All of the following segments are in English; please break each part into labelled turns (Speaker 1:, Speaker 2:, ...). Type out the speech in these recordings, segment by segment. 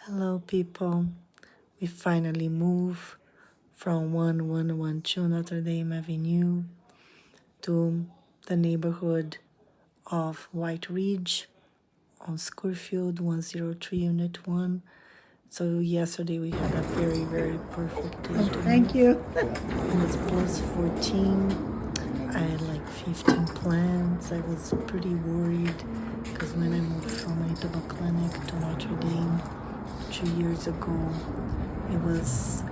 Speaker 1: Hello, people. We finally moved from 1112 Notre Dame Avenue to the neighborhood of White Ridge on Schofield 103 Unit 1. So yesterday we had a very, very perfect day.
Speaker 2: Thank you.
Speaker 1: It was plus 14. I had like 15 plants. I was pretty worried because when I moved from Manitoba Clinic to Notre Dame 2 years ago, it was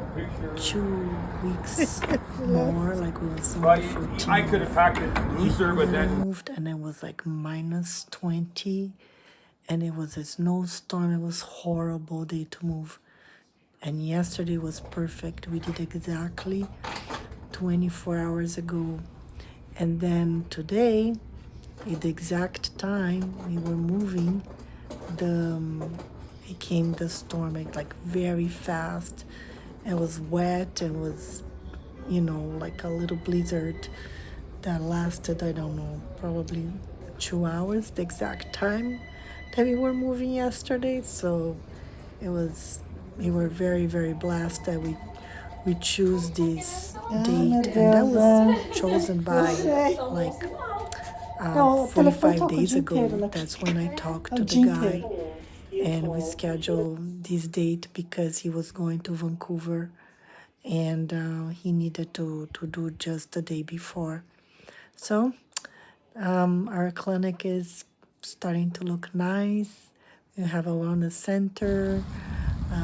Speaker 1: 2 weeks more, like it was on the 14th.
Speaker 3: I could have packed it looser, but then
Speaker 1: moved, and it was like minus 20, and it was a snowstorm. It was horrible day to move. And yesterday was perfect. We did exactly 24 hours ago. And then today, at the exact time we were moving, it came the storm, like very fast. It was wet and was, like a little blizzard that lasted, I don't know, probably 2 hours, the exact time that we were moving yesterday. So we were very, very blessed that we choose this date, and that was chosen by like 45 days ago. That's when I talked to the guy, and we scheduled this date because he was going to Vancouver, and he needed to do just the day before. So our clinic is starting to look nice. We have a wellness center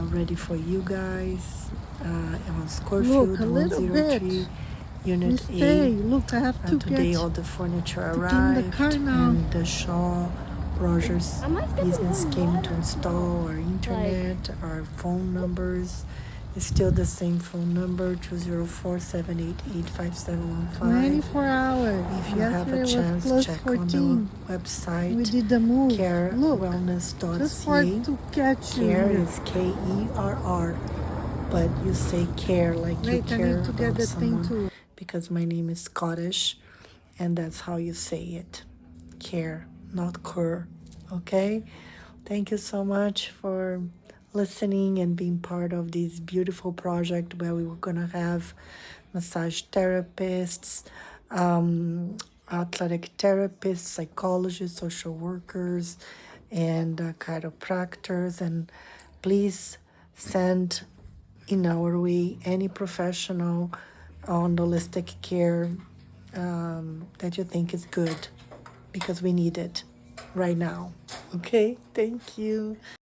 Speaker 1: ready for you guys. It was Schofield 103 Unit A.
Speaker 2: Look, I have to
Speaker 1: Today
Speaker 2: get
Speaker 1: all the furniture
Speaker 2: in the
Speaker 1: arrived,
Speaker 2: car now.
Speaker 1: and the Shaw Rogers business came to install our internet, our phone numbers. It's still the same phone number, 204-788-5715.
Speaker 2: 24 hours.
Speaker 1: If you have a
Speaker 2: Yesterday was
Speaker 1: chance,
Speaker 2: plus
Speaker 1: check
Speaker 2: 14.
Speaker 1: on the website.
Speaker 2: We did the move. Look,
Speaker 1: carewellness.ca.
Speaker 2: just for it to catch you.
Speaker 1: Care
Speaker 2: here.
Speaker 1: is Kerr, but you say care like you
Speaker 2: Wait, I
Speaker 1: care
Speaker 2: need to get
Speaker 1: about
Speaker 2: the thing
Speaker 1: someone.
Speaker 2: too.
Speaker 1: Because my name is Scottish, and that's how you say it. Care, not cur. Okay? Thank you so much for listening and being part of this beautiful project where we were gonna have massage therapists, athletic therapists, psychologists, social workers, and chiropractors. And please send in our way any professional on holistic care that you think is good, because we need it right now. Okay, thank you.